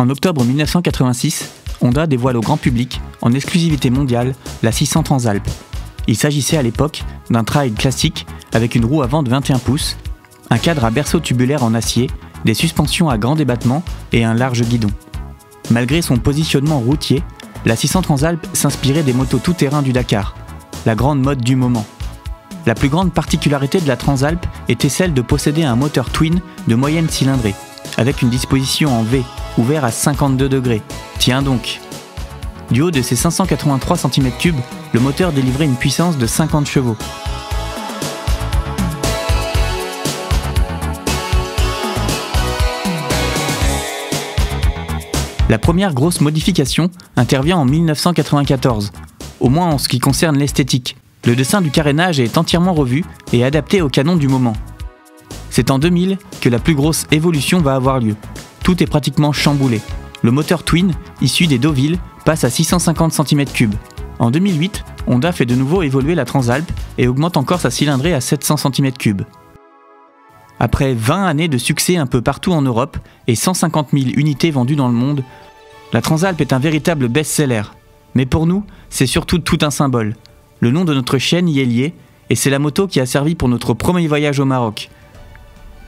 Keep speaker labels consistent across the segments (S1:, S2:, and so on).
S1: En octobre 1986, Honda dévoile au grand public, en exclusivité mondiale, la 600 Transalp. Il s'agissait à l'époque d'un trail classique avec une roue avant de 21 pouces, un cadre à berceau tubulaire en acier, des suspensions à grand débattement et un large guidon. Malgré son positionnement routier, la 600 Transalp s'inspirait des motos tout-terrain du Dakar, la grande mode du moment. La plus grande particularité de la Transalp était celle de posséder un moteur twin de moyenne cylindrée, avec une disposition en V, ouvert à 52 degrés. Tiens donc. Du haut de ses 583 cm3, le moteur délivrait une puissance de 50 chevaux. La première grosse modification intervient en 1994, au moins en ce qui concerne l'esthétique. Le dessin du carénage est entièrement revu et adapté au canon du moment. C'est en 2000 que la plus grosse évolution va avoir lieu. Tout est pratiquement chamboulé. Le moteur twin, issu des Deauville, passe à 650 cm3. En 2008, Honda fait de nouveau évoluer la Transalp et augmente encore sa cylindrée à 700 cm3. Après 20 années de succès un peu partout en Europe et 150 000 unités vendues dans le monde, la Transalp est un véritable best-seller. Mais pour nous, c'est surtout tout un symbole. Le nom de notre chaîne y est lié, et c'est la moto qui a servi pour notre premier voyage au Maroc.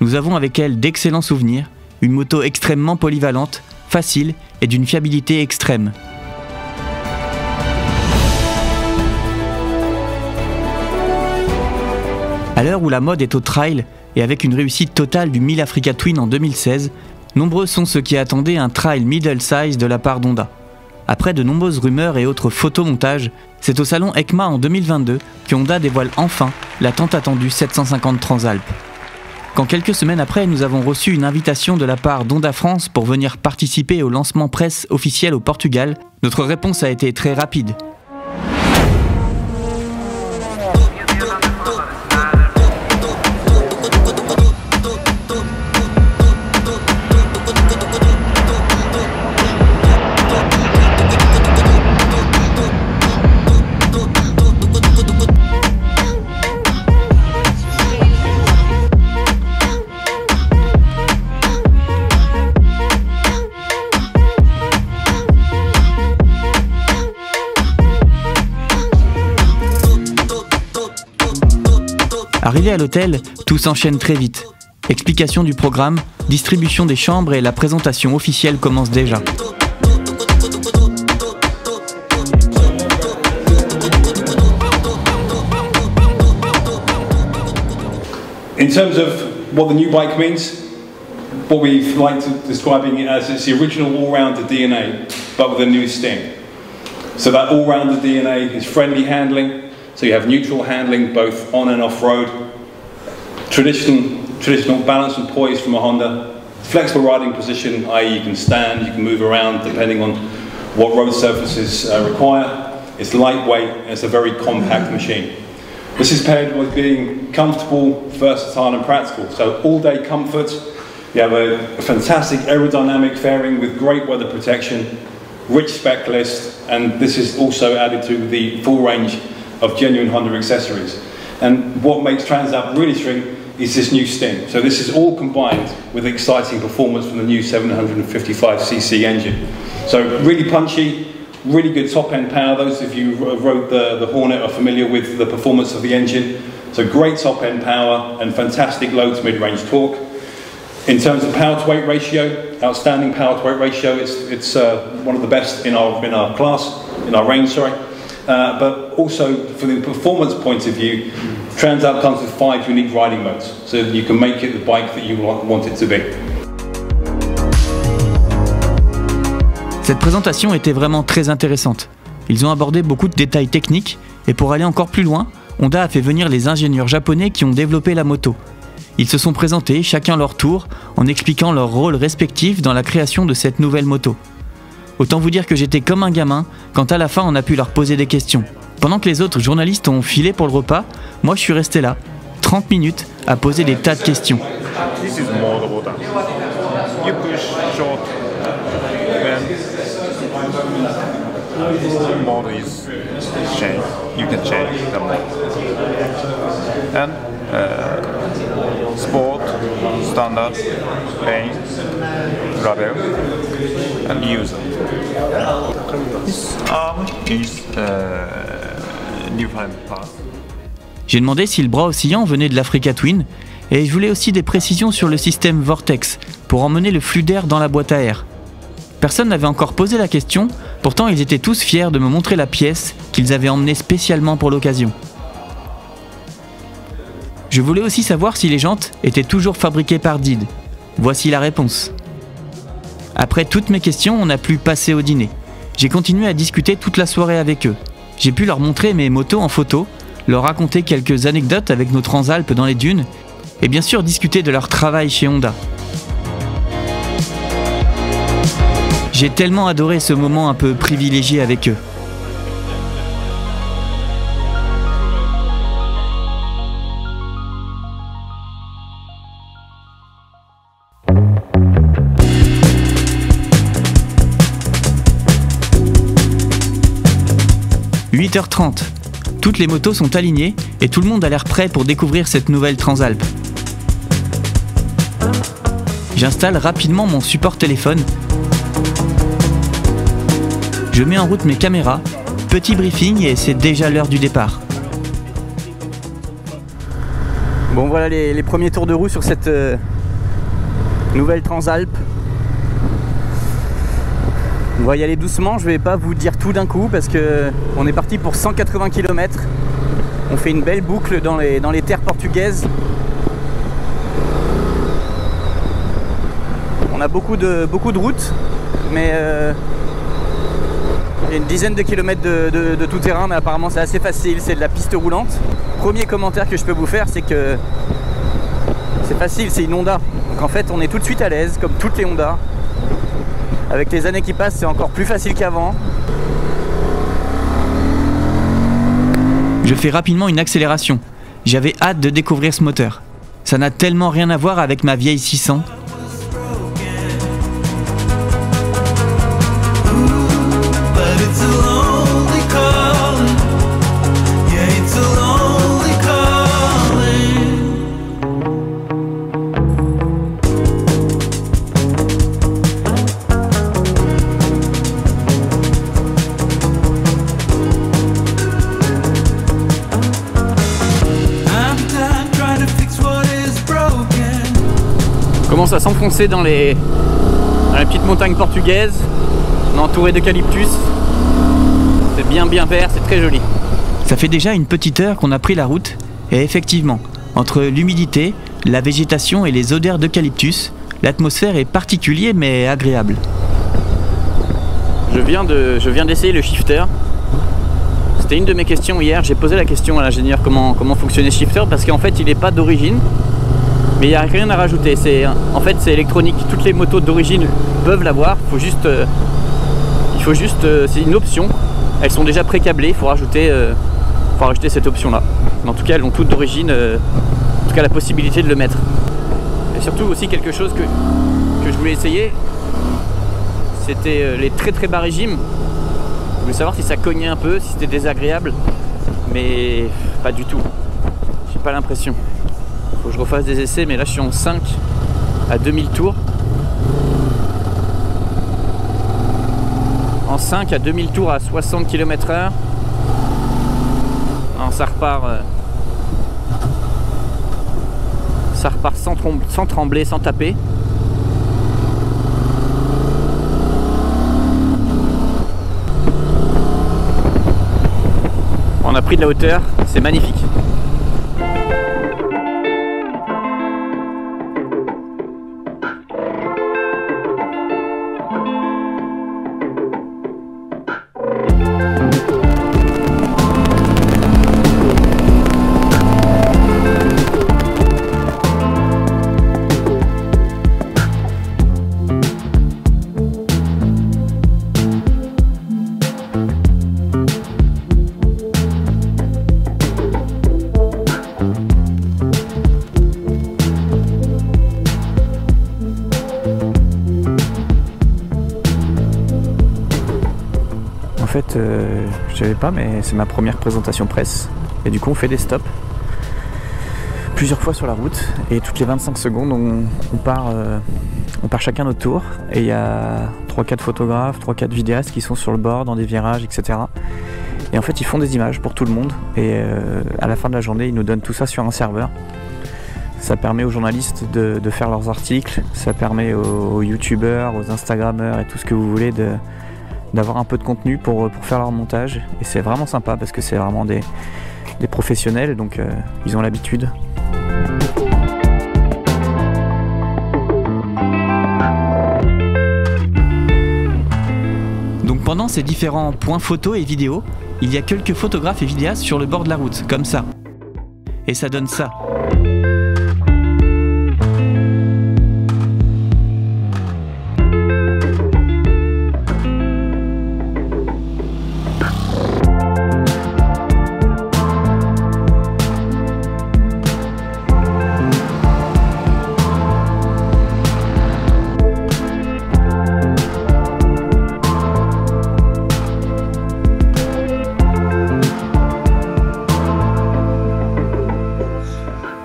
S1: Nous avons avec elle d'excellents souvenirs, une moto extrêmement polyvalente, facile et d'une fiabilité extrême. À l'heure où la mode est au trail, et avec une réussite totale du 1000 Africa Twin en 2016, nombreux sont ceux qui attendaient un trail middle size de la part d'Honda. Après de nombreuses rumeurs et autres photomontages, c'est au salon EICMA en 2022 que Honda dévoile enfin la tant attendue 750 Transalp. Quand quelques semaines après, nous avons reçu une invitation de la part d'Honda France pour venir participer au lancement presse officiel au Portugal, notre réponse a été très rapide. Arrivé à l'hôtel, tout s'enchaîne très vite. Explication du programme, distribution des chambres et la présentation officielle commence déjà.
S2: In terms of what the new bike means, what we've liked describing it as, it's the original all-rounder DNA, but with a new sting. So that all-rounder DNA is friendly handling, so you have neutral handling both on and off-road, traditional balance and poise from a Honda, flexible riding position, i.e. you can stand, you can move around depending on what road surfaces require. It's lightweight and it's a very compact machine. This is paired with being comfortable, versatile and practical. So all-day comfort, you have a fantastic aerodynamic fairing with great weather protection, rich spec list, and this is also added to the full range of genuine Honda accessories. And what makes Transalp really string is this new sting. So this is all combined with exciting performance from the new 755cc engine. So really punchy, really good top-end power. Those of you who rode the Hornet are familiar with the performance of the engine. So great top-end power and fantastic low to mid-range torque. In terms of power-to-weight ratio, outstanding power-to-weight ratio. It's one of the best in our class, in our range, sorry. But also, from the performance point of view, Transalp comes with 5 unique riding modes, so you can make it the bike that you want it to be.
S1: Cette présentation était vraiment très intéressante. Ils ont abordé beaucoup de détails techniques, et pour aller encore plus loin, Honda a fait venir les ingénieurs japonais qui ont développé la moto. Ils se sont présentés, chacun leur tour, en expliquant leur rôle respectif dans la création de cette nouvelle moto. Autant vous dire que j'étais comme un gamin quand à la fin on a pu leur poser des questions. Pendant que les autres journalistes ont filé pour le repas, moi je suis resté là, 30 minutes, à poser des tas de questions.
S3: This is mode button. You push short when mode is changed. You can change the mode. And sport, standard, lane, label, and user. This arm is different parts.
S1: J'ai demandé si le bras oscillant venait de l'Africa Twin et je voulais aussi des précisions sur le système Vortex pour emmener le flux d'air dans la boîte à air. Personne n'avait encore posé la question, pourtant ils étaient tous fiers de me montrer la pièce qu'ils avaient emmenée spécialement pour l'occasion. Je voulais aussi savoir si les jantes étaient toujours fabriquées par Did. Voici la réponse. Après toutes mes questions, on a pu passer au dîner. J'ai continué à discuter toute la soirée avec eux. J'ai pu leur montrer mes motos en photo, leur raconter quelques anecdotes avec nos Transalpes dans les dunes, et bien sûr discuter de leur travail chez Honda. J'ai tellement adoré ce moment un peu privilégié avec eux. « 8h30. Toutes les motos sont alignées et tout le monde a l'air prêt pour découvrir cette nouvelle Transalp. J'installe rapidement mon support téléphone. Je mets en route mes caméras, petit briefing et c'est déjà l'heure du départ. Bon voilà les premiers tours de roue sur cette nouvelle Transalp. On va y aller doucement, je vais pas vous dire tout d'un coup parce que on est parti pour 180 km. On fait une belle boucle dans les terres portugaises. On a beaucoup de routes, mais il y a une dizaine de kilomètres de tout terrain, mais apparemment c'est assez facile, c'est de la piste roulante. Premier commentaire que je peux vous faire, c'est que c'est facile, c'est une Honda. Donc en fait on est tout de suite à l'aise, comme toutes les Honda. Avec les années qui passent, c'est encore plus facile qu'avant. Je fais rapidement une accélération. J'avais hâte de découvrir ce moteur. Ça n'a tellement rien à voir avec ma vieille 600. Commence à s'enfoncer dans les petites montagnes portugaises. On est entouré d'eucalyptus. C'est bien vert, c'est très joli. Ça fait déjà une petite heure qu'on a pris la route et effectivement, entre l'humidité, la végétation et les odeurs d'eucalyptus, l'atmosphère est particulière mais agréable. Je viens d'essayer le shifter. C'était une de mes questions hier. J'ai posé la question à l'ingénieur comment fonctionnait le shifter parce qu'en fait il n'est pas d'origine. Mais il n'y a rien à rajouter, en fait c'est électronique, toutes les motos d'origine peuvent l'avoir, c'est une option, elles sont déjà pré-câblées, il faut rajouter cette option là. Mais en tout cas elles ont toutes d'origine, en tout cas la possibilité de le mettre. Et surtout aussi quelque chose que je voulais essayer, c'était les très bas régimes. Je voulais savoir si ça cognait un peu, si c'était désagréable, mais pas du tout, j'ai pas l'impression. Faut que je refasse des essais, mais là je suis en 5 à 2000 tours. En 5 à 2000 tours à 60 km/h. Non, ça repart sans trembler, sans taper. On a pris de la hauteur, c'est magnifique. En fait, je savais pas, mais c'est ma première présentation presse. Et du coup, on fait des stops. plusieurs fois sur la route et toutes les 25 secondes on part chacun notre tour et il y a 3-4 photographes, 3-4 vidéastes qui sont sur le bord dans des virages, etc. Et en fait ils font des images pour tout le monde et à la fin de la journée ils nous donnent tout ça sur un serveur. Ça permet aux journalistes de faire leurs articles, ça permet aux youtubeurs, aux instagrammeurs et tout ce que vous voulez d'avoir un peu de contenu pour faire leur montage. Et c'est vraiment sympa parce que c'est vraiment des professionnels, donc ils ont l'habitude. Donc pendant ces différents points photos et vidéos, il y a quelques photographes et vidéastes sur le bord de la route, comme ça. Et ça donne ça.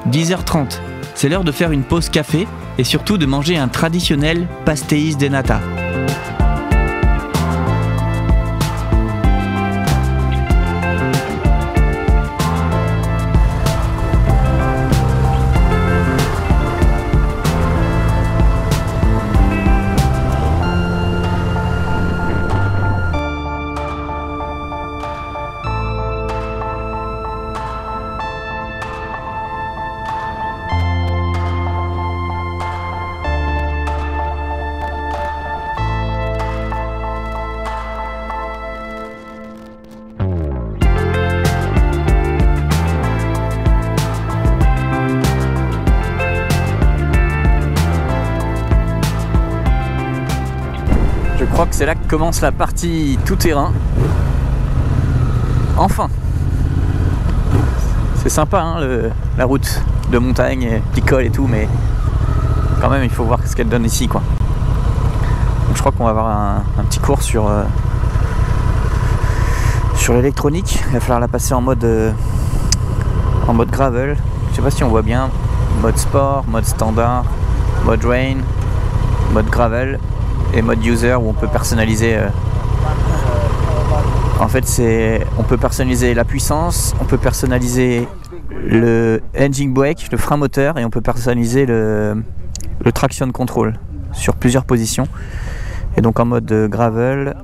S1: « 10h30, c'est l'heure de faire une pause café et surtout de manger un traditionnel pastéis de nata. Je crois que c'est là que commence la partie tout-terrain. Enfin! C'est sympa hein, la route de montagne, et col et tout, mais quand même il faut voir ce qu'elle donne ici quoi. Donc, je crois qu'on va avoir un petit cours sur l'électronique. Il va falloir la passer en mode gravel. Je sais pas si on voit bien. Mode sport, mode standard, mode rain, mode gravel et mode user où on peut personnaliser. En fait, on peut personnaliser la puissance, on peut personnaliser le engine brake, le frein moteur, et on peut personnaliser le traction control sur plusieurs positions. Et donc en mode gravel,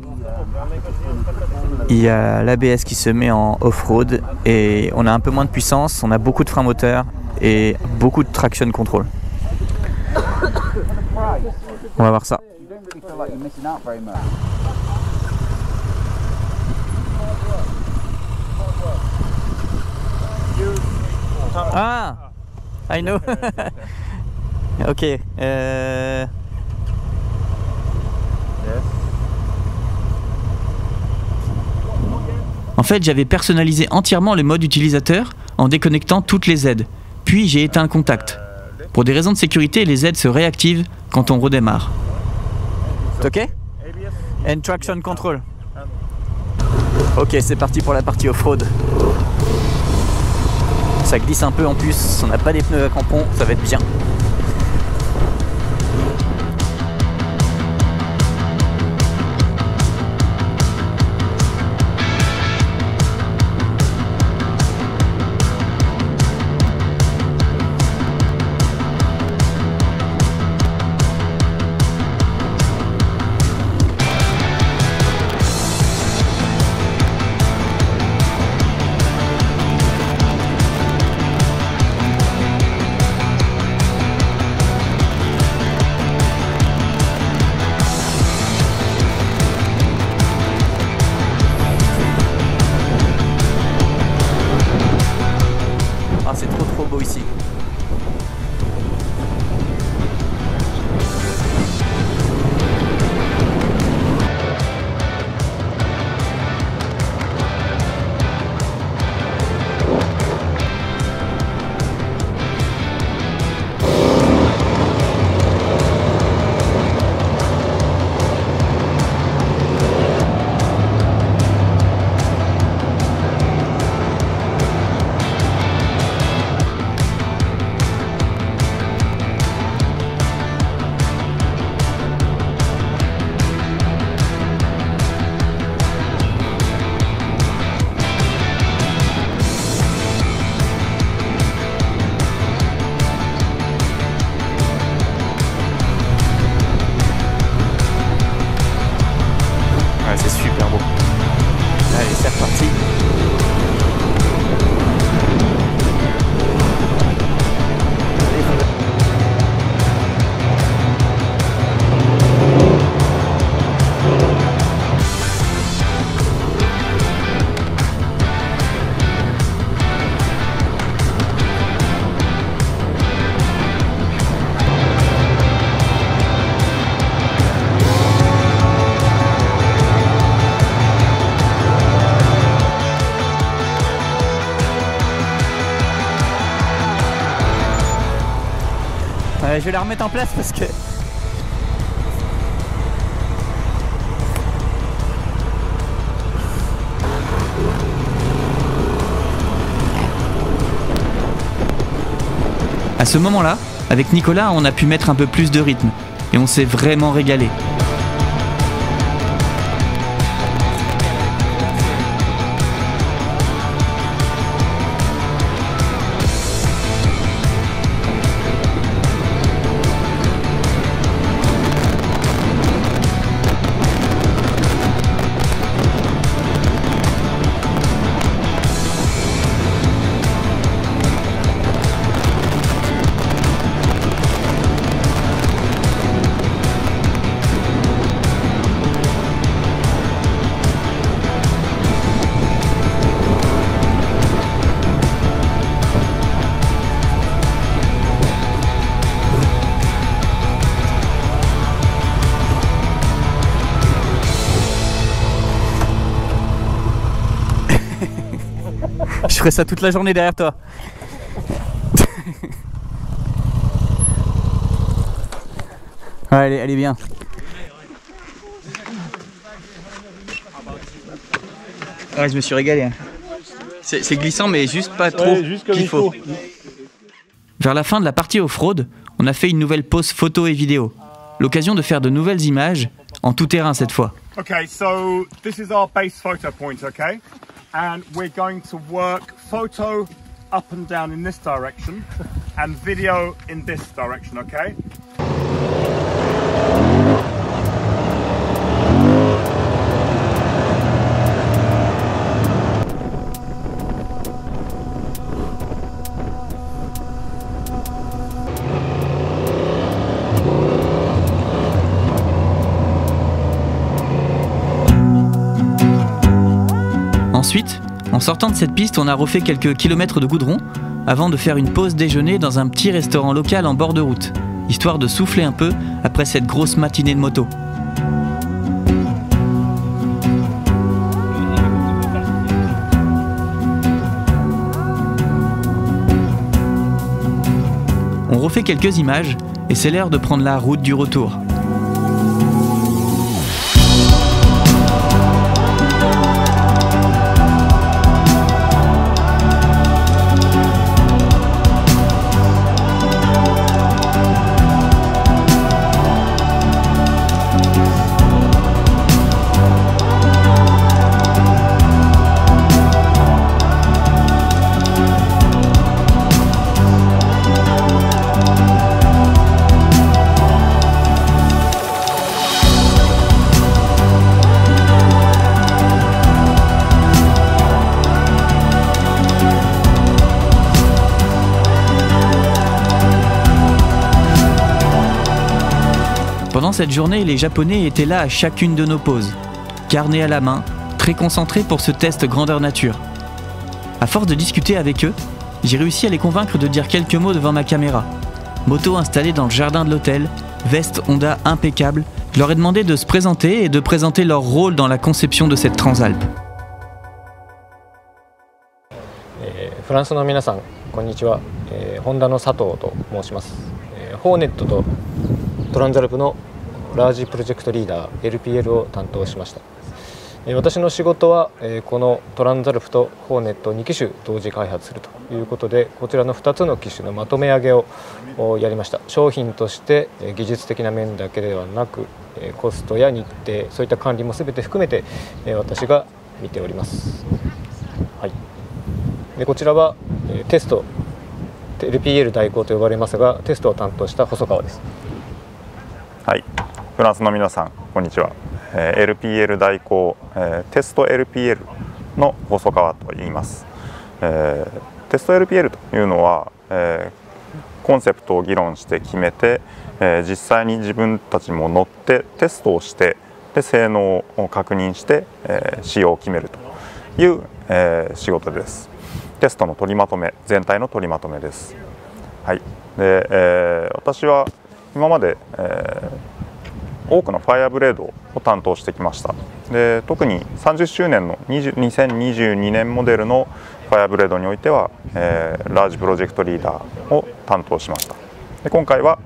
S1: il y a l'ABS qui se met en off-road et on a un peu moins de puissance, on a beaucoup de frein moteur et beaucoup de traction control. On va voir ça. Ah, I know. Ok. En fait, j'avais personnalisé entièrement le mode utilisateur en déconnectant toutes les aides. Puis j'ai éteint le contact. Pour des raisons de sécurité, les aides se réactivent quand on redémarre. Ok? And traction control. Ok, c'est parti pour la partie off-road. Ça glisse un peu en plus, on n'a pas des pneus à crampons, ça va être bien. Je vais la remettre en place parce que... À ce moment-là, avec Nicolas, on a pu mettre un peu plus de rythme et on s'est vraiment régalé. Je ferai ça toute la journée derrière toi. Ouais, elle est bien. Ouais, je me suis régalé. C'est glissant mais juste pas trop qu'il faut. Vers la fin de la partie off-road, on a fait une nouvelle pause photo et vidéo. L'occasion de faire de nouvelles images, en tout terrain cette fois.
S3: Okay, so this is our base photo point, okay? And we're going to work photo up and down in this direction and video in this direction, okay?
S1: Ensuite, en sortant de cette piste, on a refait quelques kilomètres de goudron avant de faire une pause déjeuner dans un petit restaurant local en bord de route, histoire de souffler un peu après cette grosse matinée de moto. On refait quelques images et c'est l'heure de prendre la route du retour. Pendant cette journée, les Japonais étaient là à chacune de nos pauses, carnet à la main, très concentrés pour ce test grandeur nature. À force de discuter avec eux, j'ai réussi à les convaincre de dire quelques mots devant ma caméra. Moto installée dans le jardin de l'hôtel, veste Honda impeccable, je leur ai demandé de se présenter et de présenter leur rôle dans la conception de cette Transalp.
S4: フランスの皆さん、こんにちは。ホンダの佐藤と申します。ホーネットとトランザルプのラージプロジェクトリーダー LPL を担当しました。私の仕事はこのトランザルプとホーネット2機種同時開発するということで、こちらの2つの機種のまとめ上げをやりました。商品として技術的な面だけではなく、コストや日程、そういった管理も全て含めて私が見ております。はい、でこちらはテスト LPL 代行と呼ばれますが、テストを担当した細川です。
S5: はい、フランスの皆さん、こんにちは。LPL 代行、テスト LPL の細川と言います。テスト LPL というのは、コンセプトを議論して決めて、実際に自分たちも乗ってテストをして、で性能を確認して、使用を決めるという、仕事です。テストの取りまとめ、全体の取りまとめです。はい、で私は今まで、多くのファイアブレードを担当してきました。で特に30周年の2022年モデルのファイアブレードにおいては、ラージプロジェクトリーダーを担当しました。で今回は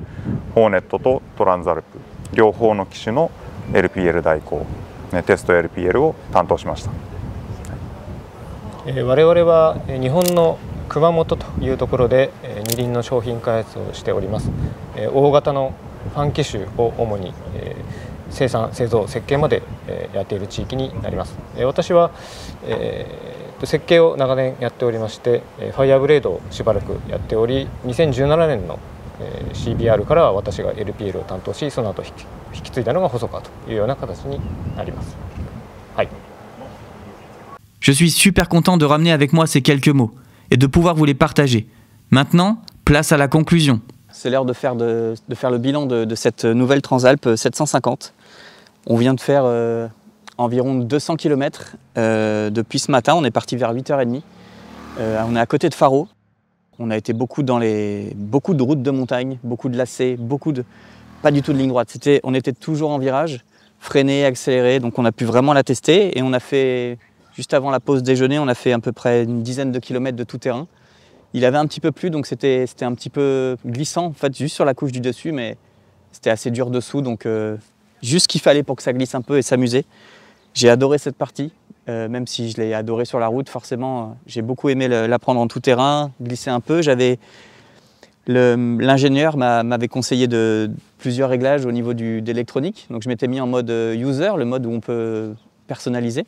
S5: ホーネットとトランザルプ両方の機種の LPL 代行、テスト LPL を担当しました。
S4: 我々は日本の熊本というところで二輪の商品開発をしております。大型のファン機種を主に生産、製造、設計までやっている地域になります。私は設計を長年やっておりまして、ファイアーブレードをしばらくやっており、2017年のCBR からは私が LPL を担当し、その後引き継いだのが細川というような形になります。はい。
S1: Je suis super content de ramener avec moi ces quelques mots et de pouvoir vous les partager. Maintenant, place à la conclusion.
S6: C'est l'heure de faire le bilan de cette nouvelle Transalp 750. On vient de faire environ 200 km depuis ce matin. On est parti vers 8h30. On est à côté de Faro. On a été beaucoup de routes de montagne, beaucoup de lacets, pas du tout de ligne droite. On était toujours en virage, freiné, accéléré. Donc on a pu vraiment la tester. Et on a fait, juste avant la pause déjeuner, on a fait à peu près une dizaine de kilomètres de tout terrain. Il avait un petit peu plu, donc c'était un petit peu glissant, en fait, juste sur la couche du dessus, mais c'était assez dur dessous, donc juste ce qu'il fallait pour que ça glisse un peu et s'amuser. J'ai adoré cette partie, même si je l'ai adoré sur la route, forcément, j'ai beaucoup aimé l'apprendre en tout terrain, glisser un peu. L'ingénieur m'avait conseillé plusieurs réglages au niveau d'électronique, donc je m'étais mis en mode user, le mode où on peut personnaliser.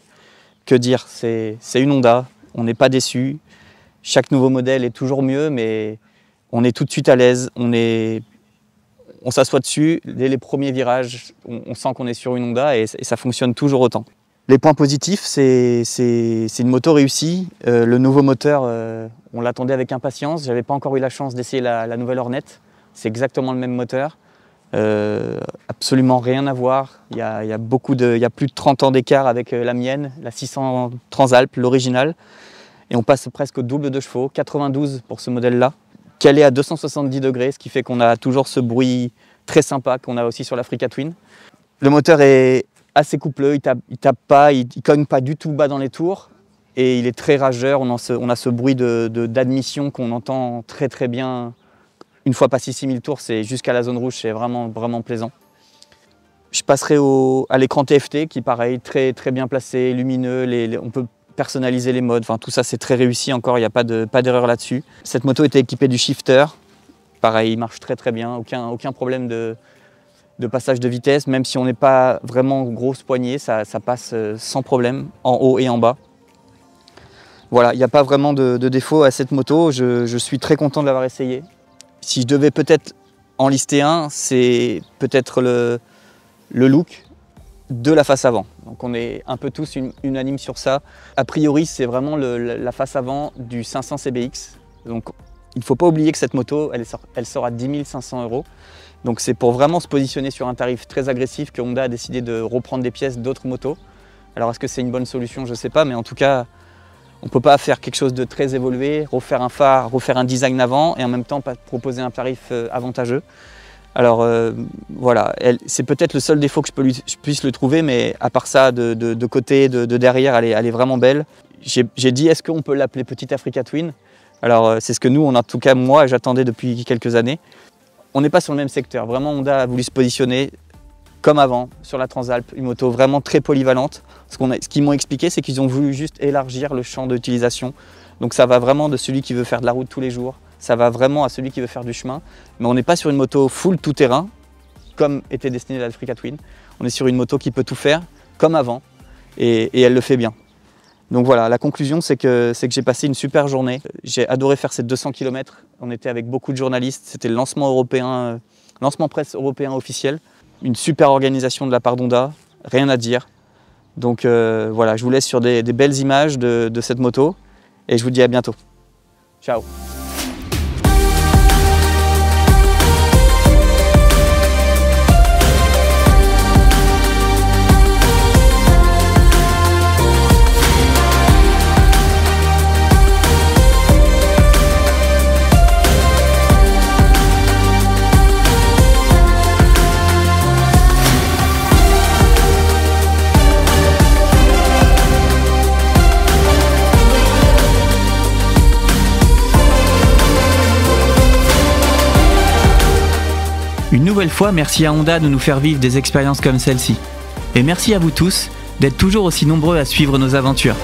S6: Que dire, c'est une Honda, on n'est pas déçu. Chaque nouveau modèle est toujours mieux, mais on est tout de suite à l'aise, on s'assoit dessus, dès les premiers virages, on sent qu'on est sur une Honda et ça fonctionne toujours autant. Les points positifs, c'est une moto réussie. Le nouveau moteur, on l'attendait avec impatience. Je n'avais pas encore eu la chance d'essayer la nouvelle Hornet. C'est exactement le même moteur. Absolument rien à voir. Il y a plus de 30 ans d'écart avec la mienne, la 600 Transalp, l'original. Et on passe presque au double de chevaux, 92 pour ce modèle-là, calé à 270 degrés, ce qui fait qu'on a toujours ce bruit très sympa qu'on a aussi sur l'Africa Twin. Le moteur est assez coupleux, il tape pas, il cogne pas du tout bas dans les tours et il est très rageur. On a ce bruit d'admission qu'on entend très très bien. Une fois passé 6000 tours, c'est jusqu'à la zone rouge, c'est vraiment, vraiment plaisant. Je passerai à l'écran TFT qui pareil, très, très bien placé, lumineux, on peut personnaliser les modes, enfin, tout ça c'est très réussi encore, il n'y a pas d'erreur là-dessus. Cette moto était équipée du shifter, pareil, il marche très très bien, aucun problème de passage de vitesse, même si on n'est pas vraiment grosse poignée, ça passe sans problème, en haut et en bas. Voilà, il n'y a pas vraiment de défaut à cette moto, je suis très content de l'avoir essayé. Si je devais peut-être en lister un, c'est peut-être le look de la face avant. Donc on est un peu tous unanimes sur ça. A priori, c'est vraiment la face avant du 500 CBX. Donc il ne faut pas oublier que cette moto, elle sort à 10 500 €. Donc c'est pour vraiment se positionner sur un tarif très agressif que Honda a décidé de reprendre des pièces d'autres motos. Alors est-ce que c'est une bonne solution? Je ne sais pas, mais en tout cas, on ne peut pas faire quelque chose de très évolué, refaire un phare, refaire un design avant et en même temps pas proposer un tarif avantageux. Alors voilà, c'est peut-être le seul défaut que je puisse le trouver, mais à part ça, de côté, de derrière, elle est vraiment belle. J'ai dit, est-ce qu'on peut l'appeler Petite Africa Twin? Alors c'est ce que nous, en tout cas moi, j'attendais depuis quelques années. On n'est pas sur le même secteur. Vraiment, Honda a voulu se positionner comme avant sur la Transalp, une moto vraiment très polyvalente. Ce qu'ils m'ont expliqué, c'est qu'ils ont voulu juste élargir le champ d'utilisation. Donc ça va vraiment de celui qui veut faire de la route tous les jours, ça va vraiment à celui qui veut faire du chemin. Mais on n'est pas sur une moto full tout-terrain, comme était destinée l'Africa Twin. On est sur une moto qui peut tout faire, comme avant, et elle le fait bien. Donc voilà, la conclusion, c'est que j'ai passé une super journée. J'ai adoré faire ces 200 km. On était avec beaucoup de journalistes. C'était le lancement presse européen officiel. Une super organisation de la part d'Honda, rien à dire. Donc voilà, je vous laisse sur des belles images de cette moto et je vous dis à bientôt. Ciao.
S1: Une nouvelle fois, merci à Honda de nous faire vivre des expériences comme celle-ci. Et merci à vous tous d'être toujours aussi nombreux à suivre nos aventures.